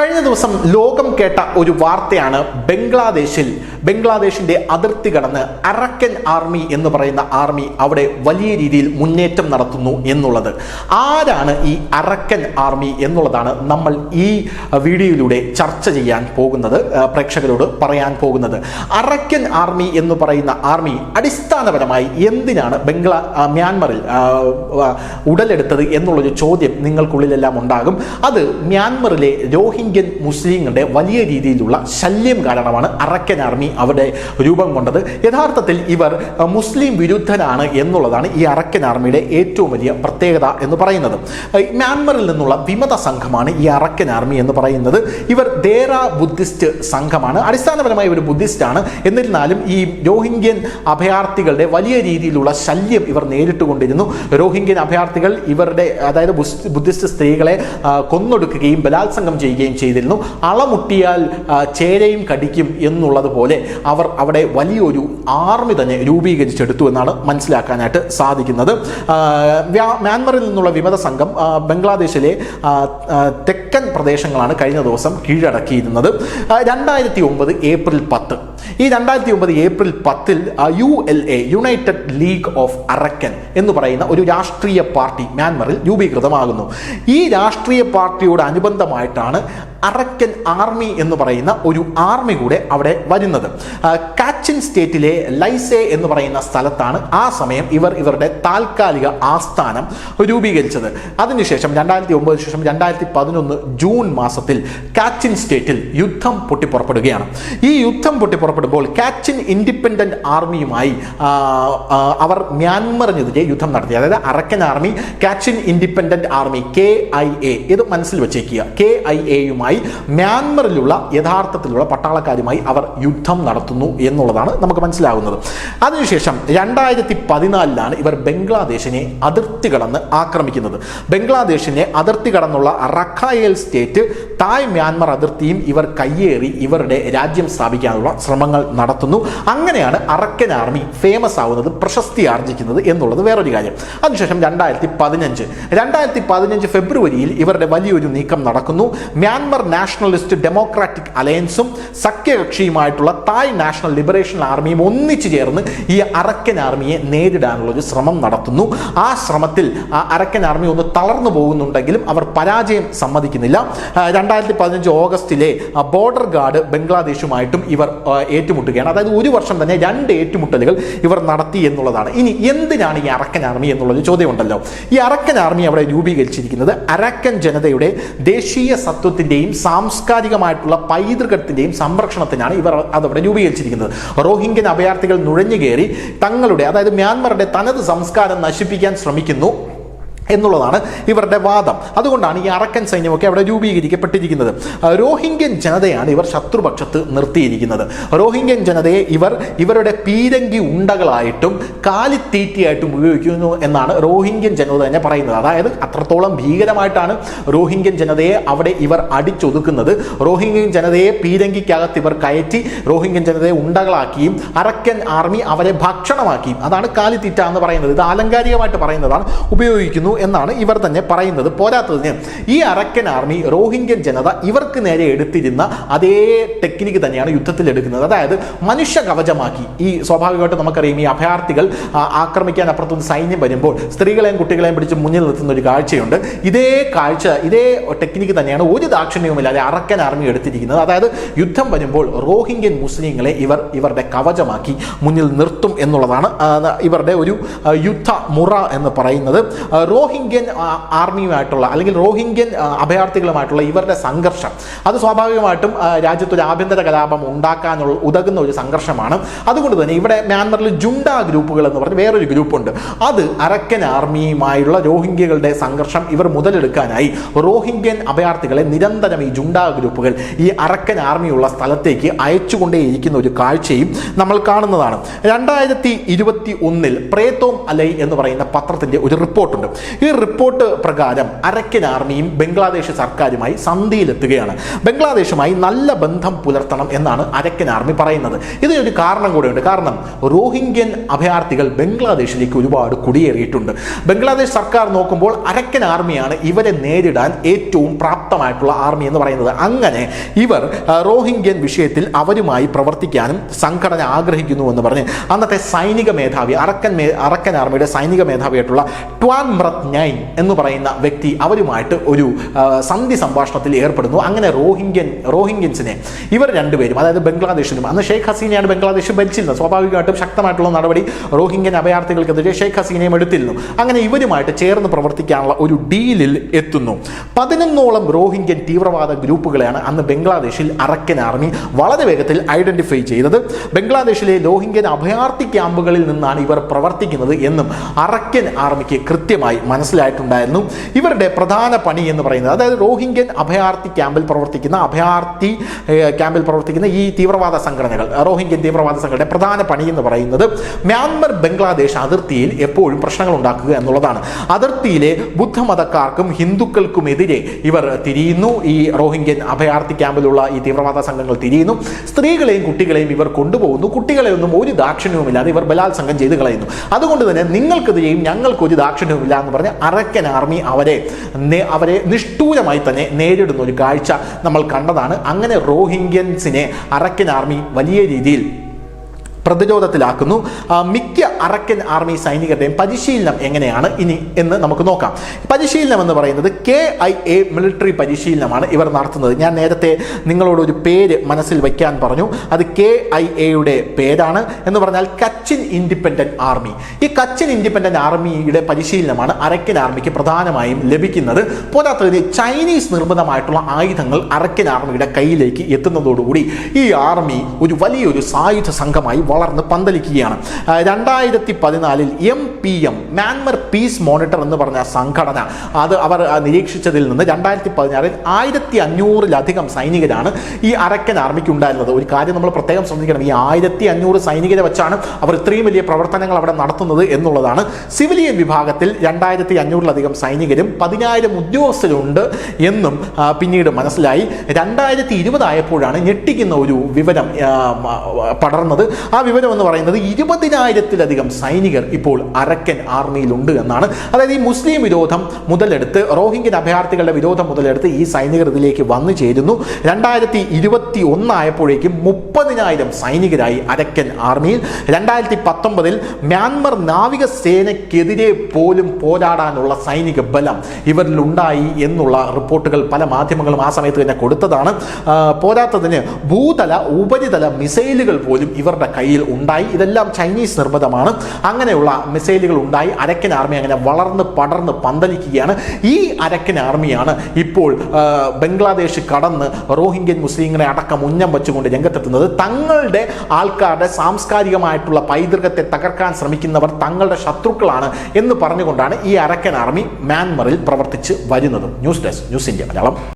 കഴിഞ്ഞ ദിവസം ലോകം കേട്ട ഒരു വാർത്തയാണ് ബംഗ്ലാദേശിന്റെ അതിർത്തി കടന്ന് അറക്കൻ ആർമി എന്ന് പറയുന്ന ആർമി അവിടെ വലിയ രീതിയിൽ മുന്നേറ്റം നടത്തുന്നു എന്നുള്ളത്. ആരാണ് ഈ അറക്കൻ ആർമി എന്നുള്ളതാണ് നമ്മൾ ഈ വീഡിയോയിലൂടെ ചർച്ച ചെയ്യാൻ പോകുന്നത്, പ്രേക്ഷകരോട് പറയാൻ പോകുന്നത്. അറക്കൻ ആർമി എന്ന് പറയുന്ന ആർമി അടിസ്ഥാനപരമായി എന്തിനാണ് മ്യാൻമറിൽ ഉടലെടുത്തത് എന്നുള്ളൊരു ചോദ്യം നിങ്ങൾക്കുള്ളിലെല്ലാം ഉണ്ടാകും. അത് മ്യാൻമറിലെ രോഹിംഗ്യൻ മുസ്ലിങ്ങളുടെ വലിയ രീതിയിലുള്ള ശല്യം കാരണമാണ് അറക്കൻ ആർമി അവിടെ രൂപം കൊണ്ടത്. യഥാർത്ഥത്തിൽ ഇവർ മുസ്ലിം വിരുദ്ധരാണ് എന്നുള്ളതാണ് ഈ അറക്കൻ ആർമിയുടെ ഏറ്റവും വലിയ പ്രത്യേകത എന്ന് പറയുന്നത്. മ്യാൻമറിൽ നിന്നുള്ള വിമത സംഘമാണ് ഈ അറക്കൻ ആർമി എന്ന് പറയുന്നത്. ഇവർ ദേറ ബുദ്ധിസ്റ്റ് സംഘമാണ്. അടിസ്ഥാനപരമായി ഒരു ബുദ്ധിസ്റ്റാണ്. എന്നിരുന്നാലും ഈ രോഹിംഗ്യൻ അഭയാർത്ഥികളുടെ വലിയ രീതിയിലുള്ള ശല്യം ഇവർ നേരിട്ടുകൊണ്ടിരുന്നു. രോഹിംഗ്യൻ അഭയാർത്ഥികൾ ഇവരുടെ അതായത് ബുദ്ധിസ്റ്റ് സ്ത്രീകളെ കൊന്നൊടുക്കുകയും ബലാത്സംഗം ചെയ്യുകയും ചെയ്തിരുന്നു. അളമുട്ടിയാൽ ചേരയും കടിക്കും എന്നുള്ളത് പോലെ അവർ അവിടെ വലിയൊരു ആർമി തന്നെ രൂപീകരിച്ചെടുത്തു എന്നാണ് മനസ്സിലാക്കാനായിട്ട് സാധിക്കുന്നത്. മ്യാൻമറിൽ നിന്നുള്ള വിമത സംഘം ബംഗ്ലാദേശിലെ തെക്കൻ പ്രദേശങ്ങളാണ് കഴിഞ്ഞ ദിവസം കീഴടക്കിയിരുന്നത്. 2009 ഏപ്രിൽ 10 ഈ 2009 April 10 ULA United league of Arakkan എന്ന് പറയുന്ന ഒരു രാഷ്ട്രീയ പാർട്ടി മ്യാൻമറിൽ രൂപീകൃതമാകുന്നു. ഈ രാഷ്ട്രീയ പാർട്ടിയോട് അനുബന്ധമായിട്ടാണ് അറക്കൻ ആർമി എന്ന് പറയുന്ന ഒരു ആർമി കൂടെ അവിടെ വരുന്നത്. കാച്ചിൻ സ്റ്റേറ്റിലെ ലൈസെ എന്ന് പറയുന്ന സ്ഥലത്താണ് ആ സമയം ഇവരുടെ താൽക്കാലിക ആസ്ഥാനം രൂപീകരിച്ചത്. അതിനുശേഷം 2009 ശേഷം 2011 ജൂൺ മാസത്തിൽ കാച്ചിൻ സ്റ്റേറ്റിൽ യുദ്ധം പൊട്ടിപ്പുറപ്പെടുകയാണ്. ഈ യുദ്ധം പൊട്ടിപ്പുറപ്പെടുമ്പോൾ കാച്ചിൻ ഇൻഡിപെൻഡന്റ് ആർമിയുമായി അവർ മ്യാൻമറിനെതിരെ യുദ്ധം നടത്തി. അതായത് Arakan Army Kachin Independent Army KIA ഇത് മനസ്സിൽ വെച്ചേക്കുക. KIAയുമായി മ്യാൻമറിലുള്ള യഥാർത്ഥത്തിലുള്ള പട്ടാളക്കാരുമായി അവർ യുദ്ധം നടത്തുന്നു എന്നുള്ളതാണ് നമുക്ക് മനസ്സിലാകുന്നത്. അതിനുശേഷം 2014 ഇവർ ബംഗ്ലാദേശിനെ അതിർത്തി കടന്ന് ആക്രമിക്കുന്നത്. ബംഗ്ലാദേശിനെ അതിർത്തി കടന്നുള്ള റഖായേൽ സ്റ്റേറ്റ് തായ് മ്യാൻമർ അതിർത്തിയും ഇവർ കയ്യേറി ഇവരുടെ രാജ്യം സ്ഥാപിക്കാനുള്ള ശ്രമങ്ങൾ നടത്തുന്നു. അങ്ങനെയാണ് അറക്കൻ ആർമി ഫേമസ് ആവുന്നത്, പ്രശസ്തി ആർജിക്കുന്നത് എന്നുള്ളത് വേറൊരു കാര്യം. അതിനുശേഷം 2015 ഫെബ്രുവരിയിൽ ഇവരുടെ വലിയൊരു നീക്കം നടക്കുന്നു. മ്യാൻമർ നാഷണലിസ്റ്റ് ഡെമോക്രാറ്റിക് അലയൻസും സഖ്യകക്ഷിയുമായിട്ടുള്ള തായ് നാഷണൽ ലിബറേഷൻ ആർമിയും ഒന്നിച്ചു ചേർന്ന് ഈ അറക്കൻ ആർമിയെ നേരിടാനുള്ള ഒരു ശ്രമം നടത്തുന്നു. ആ ശ്രമത്തിൽ അറക്കൻ ആർമി ഒന്ന് തളർന്നു പോകുന്നുണ്ടെങ്കിലും അവർ പരാജയം സമ്മതിക്കുന്നില്ല. 2015 ഓഗസ്റ്റിലെ ബോർഡർ ഗാർഡ് ബംഗ്ലാദേശുമായിട്ടും ഇവർ ഏറ്റുമുട്ടുകയാണ്. അതായത് ഒരു വർഷം തന്നെ 2 ഏറ്റുമുട്ടലുകൾ ഇവർ നടത്തി എന്നുള്ളതാണ്. ഇനി എന്തിനാണ് ഈ അറക്കൻ ആർമി എന്നുള്ളൊരു ചോദ്യമുണ്ടല്ലോ. ഈ അറക്കൻ ആർമി അവിടെ രൂപീകരിച്ചിരിക്കുന്നത് അറക്കൻ ജനതയുടെ ദേശീയ സത്വത്തിന്റെയും സാംസ്കാരികമായിട്ടുള്ള പൈതൃകത്തിന്റെയും സംരക്ഷണത്തിനാണ് ഇവർ അതവിടെ രൂപീകരിച്ചിരിക്കുന്നത്. റോഹിംഗ്യൻ അഭയാർത്ഥികൾ നുഴഞ്ഞുകയറി തങ്ങളുടെ അതായത് മ്യാൻമറുടെ തനത് സംസ്കാരം നശിപ്പിക്കാൻ ശ്രമിക്കുന്നു എന്നുള്ളതാണ് ഇവരുടെ വാദം. അതുകൊണ്ടാണ് ഈ അറക്കൻ സൈന്യമൊക്കെ അവിടെ രൂപീകരിക്കപ്പെട്ടിരിക്കുന്നത്. റോഹിംഗ്യൻ ജനതയാണ് ഇവർ ശത്രുപക്ഷത്ത് നിർത്തിയിരിക്കുന്നത്. റോഹിംഗ്യൻ ജനതയെ ഇവരുടെ പീരങ്കി ഉണ്ടകളായിട്ടും കാലിത്തീറ്റയായിട്ടും ഉപയോഗിക്കുന്നു എന്നാണ് റോഹിംഗ്യൻ ജനത തന്നെ പറയുന്നത്. അതായത് അത്രത്തോളം ഭീകരമായിട്ടാണ് റോഹിംഗ്യൻ ജനതയെ അവിടെ ഇവർ അടിച്ചൊതുക്കുന്നത്. റോഹിംഗ്യൻ ജനതയെ പീരങ്കിക്കകത്ത് ഇവർ കയറ്റി റോഹിംഗ്യൻ ജനതയെ ഉണ്ടകളാക്കിയും അറക്കൻ ആർമി അവരെ ഭക്ഷണമാക്കിയും, അതാണ് കാലിത്തീറ്റ എന്ന് പറയുന്നത്. ഇത് ആലങ്കാരികമായിട്ട് പറയുന്നതാണ്, ഉപയോഗിക്കുന്നു എന്നാണ് ഇവർ തന്നെ പറയുന്നത്. പോരാത്തതിന് ഈ അറക്കൻ ആർമി റോഹിംഗ്യൻ ജനത ഇവർക്ക് നേരെ എടുത്തിരുന്ന അതേ ടെക്നിക്ക് തന്നെയാണ് യുദ്ധത്തിൽ എടുക്കുന്നത്. അതായത് മനുഷ്യ കവചമാക്കി. ഈ സ്വാഭാവികമായിട്ട് നമുക്കറിയാം, ഈ അഭയാർത്ഥികൾ ആക്രമിക്കാൻ അപ്പുറത്തുനിന്ന് സൈന്യം വരുമ്പോൾ സ്ത്രീകളെയും കുട്ടികളെയും പിടിച്ച് മുന്നിൽ നിർത്തുന്ന ഒരു കാഴ്ചയുണ്ട്. ഇതേ ടെക്നിക്ക് തന്നെയാണ് ഒരു ദാക്ഷിണ്യവുമില്ലാതെ അറക്കൻ ആർമി എടുത്തിരിക്കുന്നത്. അതായത് യുദ്ധം വരുമ്പോൾ റോഹിംഗ്യൻ മുസ്ലിങ്ങളെ ഇവരുടെ കവചമാക്കി മുന്നിൽ നിർത്തും എന്നുള്ളതാണ് ഇവരുടെ ഒരു യുദ്ധ മുറ എന്ന് പറയുന്നത്. റോഹിംഗ്യൻ ആർമിയുമായിട്ടുള്ള അല്ലെങ്കിൽ റോഹിംഗ്യൻ അഭയാർത്ഥികളുമായിട്ടുള്ള ഇവരുടെ സംഘർഷം അത് സ്വാഭാവികമായിട്ടും രാജ്യത്തൊരു ആഭ്യന്തര കലാപം ഉണ്ടാക്കാനുള്ള ഉതകുന്ന ഒരു സംഘർഷമാണ്. അതുകൊണ്ട് തന്നെ ഇവിടെ മ്യാൻമറിൽ ജുണ്ട ഗ്രൂപ്പുകൾ എന്ന് പറഞ്ഞ് വേറൊരു ഗ്രൂപ്പുണ്ട്. അത് അറക്കൻ ആർമിയുമായുള്ള രോഹിംഗ്യകളുടെ സംഘർഷം ഇവർ മുതലെടുക്കാനായി റോഹിംഗ്യൻ അഭയാർത്ഥികളെ നിരന്തരം ഈ ജുണ്ട ഗ്രൂപ്പുകൾ ഈ അറക്കൻ ആർമിയുള്ള സ്ഥലത്തേക്ക് അയച്ചുകൊണ്ടേയിരിക്കുന്ന ഒരു കാഴ്ചയും നമ്മൾ കാണുന്നതാണ്. 2021 പ്രേത്തോം അലൈ എന്ന് പറയുന്ന പത്രത്തിന്റെ ഒരു റിപ്പോർട്ടുണ്ട്. ഈ റിപ്പോർട്ട് പ്രകാരം അരക്കൻ ആർമിയും ബംഗ്ലാദേശ് സർക്കാരുമായി സന്ധിയിലെത്തുകയാണ്. ബംഗ്ലാദേശുമായി നല്ല ബന്ധം പുലർത്തണം എന്നാണ് അരക്കൻ ആർമി പറയുന്നത്. ഇതിനൊരു കാരണം കൂടെയുണ്ട്. കാരണം റോഹിംഗ്യൻ അഭയാർത്ഥികൾ ബംഗ്ലാദേശിലേക്ക് ഒരുപാട് കുടിയേറിയിട്ടുണ്ട്. ബംഗ്ലാദേശ് സർക്കാർ നോക്കുമ്പോൾ അരക്കൻ ആർമിയാണ് ഇവരെ നേരിടാൻ ഏറ്റവും പ്രാപ്തമായിട്ടുള്ള ആർമി എന്ന് പറയുന്നത്. അങ്ങനെ ഇവർ റോഹിംഗ്യൻ വിഷയത്തിൽ അവരുമായി പ്രവർത്തിക്കാനും സംഘടന ആഗ്രഹിക്കുന്നു എന്ന് പറഞ്ഞ് അന്നത്തെ സൈനിക മേധാവി അരക്കൻ ആർമിയുടെ സൈനിക മേധാവിയായിട്ടുള്ള ട്വാൻ മ്രത് നൈൻ എന്ന് പറയുന്ന വ്യക്തി അവരുമായിട്ട് ഒരു സന്ധി സംഭാഷണത്തിൽ ഏർപ്പെടുന്നു. അങ്ങനെ റോഹിംഗ്യൻസിനെ ഇവർ രണ്ടുപേരും, അതായത് ബംഗ്ലാദേശിലും അന്ന് ഷെയ്ഖ് ഹസീനയാണ് ബംഗ്ലാദേശ് ഭരിച്ചിരുന്നത്, സ്വാഭാവികമായിട്ടും ശക്തമായിട്ടുള്ള നടപടി റോഹിംഗ്യൻ അഭയാർത്ഥികൾക്കെതിരെ ഷെയ്ഖ് ഹസീനയും എടുത്തിരുന്നു. അങ്ങനെ ഇവരുമായിട്ട് ചേർന്ന് പ്രവർത്തിക്കാനുള്ള ഒരു ഡീലിൽ എത്തുന്നു. 11ഓളം റോഹിംഗ്യൻ തീവ്രവാദ ഗ്രൂപ്പുകളെയാണ് അന്ന് ബംഗ്ലാദേശിൽ അരക്കൻ ആർമി വളരെ വേഗത്തിൽ ഐഡന്റിഫൈ ചെയ്തത്. ബംഗ്ലാദേശിലെ റോഹിംഗ്യൻ അഭയാർത്ഥി ക്യാമ്പുകളിൽ നിന്നാണ് ഇവർ പ്രവർത്തിക്കുന്നത് എന്നും അരക്കൻ ആർമിക്ക് കൃത്യമായി മനസ്സിലായിട്ടുണ്ടായിരുന്നു. ഇവരുടെ പ്രധാന പണി എന്ന് പറയുന്നത്, അതായത് റോഹിംഗ്യൻ അഭയാർത്ഥി ക്യാമ്പിൽ പ്രവർത്തിക്കുന്ന ഈ തീവ്രവാദ സംഘടനകൾ, റോഹിംഗ്യൻ തീവ്രവാദ സംഘടനയുടെ പ്രധാന പണി എന്ന് പറയുന്നത് മ്യാൻമർ ബംഗ്ലാദേശ് അതിർത്തിയിൽ എപ്പോഴും പ്രശ്നങ്ങൾ ഉണ്ടാക്കുക എന്നുള്ളതാണ്. അതിർത്തിയിലെ ബുദ്ധമതക്കാർക്കും ഹിന്ദുക്കൾക്കുമെതിരെ ഇവർ തിരിയുന്നു. ഈ റോഹിംഗ്യൻ അഭയാർത്ഥി ക്യാമ്പിലുള്ള ഈ തീവ്രവാദ സംഘങ്ങൾ തിരിയുന്നു. സ്ത്രീകളെയും കുട്ടികളെയും ഇവർ കൊണ്ടുപോകുന്നു. കുട്ടികളെ ഒന്നും ഒരു ദാക്ഷിണ്യവുമില്ലാതെ ഇവർ ബലാത്സംഗം ചെയ്ത് കളയുന്നു. അതുകൊണ്ട് തന്നെ നിങ്ങൾക്കെതിരെയും ഞങ്ങൾക്കൊരു ദാക്ഷിണ്യവുമില്ല എന്ന് പറഞ്ഞ് അരക്കൻ ആർമി അവരെ നിഷ്ഠൂരമായി തന്നെ നേരിടുന്ന ഒരു കാഴ്ച നമ്മൾ കണ്ടതാണ്. അങ്ങനെ റോഹിംഗ്യൻസിനെ അരക്കൻ ആർമി വലിയ രീതിയിൽ പ്രതിരോധത്തിലാക്കുന്നു. മിക്ക അരക്കൻ ആർമി സൈനികരുടെയും പരിശീലനം എങ്ങനെയാണ് ഇനി എന്ന് നമുക്ക് നോക്കാം. പരിശീലനം എന്ന് പറയുന്നത് KIA മിലിറ്ററി പരിശീലനമാണ് ഇവർ നടത്തുന്നത്. ഞാൻ നേരത്തെ നിങ്ങളോട് ഒരു പേര് മനസ്സിൽ വയ്ക്കാൻ പറഞ്ഞു. അത് KIAയുടെ പേരാണ് എന്ന് പറഞ്ഞാൽ കച്ചിൻ ഇൻഡിപെൻഡന്റ് ആർമി. ഈ കച്ചിൻ ഇൻഡിപെൻഡന്റ് ആർമിയുടെ പരിശീലനമാണ് അരക്കൻ ആർമിക്ക് പ്രധാനമായും ലഭിക്കുന്നത്. പോരാത്തതിന് ചൈനീസ് നിർമ്മിതമായിട്ടുള്ള ആയുധങ്ങൾ അരക്കൻ ആർമിയുടെ കയ്യിലേക്ക് എത്തുന്നതോടുകൂടി ഈ ആർമി ഒരു വലിയൊരു സായുധ സംഘമായി വളർന്ന് പന്തലിക്കുകയാണ്. 2014 MPM മ്യാൻമർ പീസ് മോണിറ്റർ എന്ന് പറഞ്ഞ സംഘടന അത് അവർ നിരീക്ഷിച്ചതിൽ നിന്ന് 2016 1500-ലധികം സൈനികരാണ് ഈ അരക്കൻ ആർമിക്ക് ഉണ്ടായിരുന്നത്. ഒരു കാര്യം നമ്മൾ പ്രത്യേകം ശ്രദ്ധിക്കണം, ഈ 1500 സൈനികരെ വെച്ചാണ് അവർ ഇത്രയും വലിയ പ്രവർത്തനങ്ങൾ അവിടെ നടത്തുന്നത് എന്നുള്ളതാണ്. സിവിലിയൻ വിഭാഗത്തിൽ 2500-ലധികം സൈനികരും 10,000 ഉദ്യോഗസ്ഥരുണ്ട് എന്നും പിന്നീട് മനസ്സിലായി. 2020 ആയപ്പോഴാണ് ഞെട്ടിക്കുന്ന ഒരു വിവരം പടർന്നത്. ആ വിവരം എന്ന് പറയുന്നത് 20,000-ലധികം സൈനികർ ഇപ്പോൾ അരക്കൻ ആർമിയിലുണ്ട് എന്നാണ്. അതായത് ഈ മുസ്ലിം വിരോധം മുതലെടുത്ത്, റോഹിംഗ്യൻ അഭയാർത്ഥികളുടെ വിരോധം മുതലെടുത്ത് ഈ സൈനികർ ഇതിലേക്ക് വന്നു ചേരുന്നു. 2021 ആയപ്പോഴേക്കും 30,000 സൈനികരായി അരക്കൻ ആർമിയിൽ. 2019 മ്യാൻമർ നാവികസേനയ്ക്കെതിരെ പോലും പോരാടാനുള്ള സൈനിക ബലം ഇവരിലുണ്ടായി എന്നുള്ള റിപ്പോർട്ടുകൾ പല മാധ്യമങ്ങളും ആ സമയത്ത് തന്നെ കൊടുത്തതാണ്. പോരാത്തതിന് ഭൂതല ഉപരിതല മിസൈലുകൾ പോലും ഇവരുടെ കയ്യിൽ ഉണ്ടായി. ഇതെല്ലാം ചൈനീസ് നിർമ്മിതമാണ്. അങ്ങനെയുള്ള മിസൈലുകൾ ഉണ്ടായി. അരക്കൻ ആർമി അങ്ങനെ വളർന്ന് പടർന്ന് പന്തലിക്കുകയാണ്. ഈ അരക്കൻ ആർമിയാണ് ഇപ്പോൾ ബംഗ്ലാദേശ് കടന്ന് റോഹിംഗ്യൻ മുസ്ലിങ്ങളെ അടക്കം ഉന്നം വെച്ചുകൊണ്ട് രംഗത്തെത്തുന്നത്. തങ്ങളുടെ ആൾക്കാരുടെ സാംസ്കാരികമായിട്ടുള്ള പൈതൃകത്തെ തകർക്കാൻ ശ്രമിക്കുന്നവർ തങ്ങളുടെ ശത്രുക്കളാണ് എന്ന് പറഞ്ഞുകൊണ്ടാണ് ഈ അരക്കൻ ആർമി മ്യാൻമറിൽ പ്രവർത്തിച്ച് വരുന്നത്. News desk, news India Malayalam.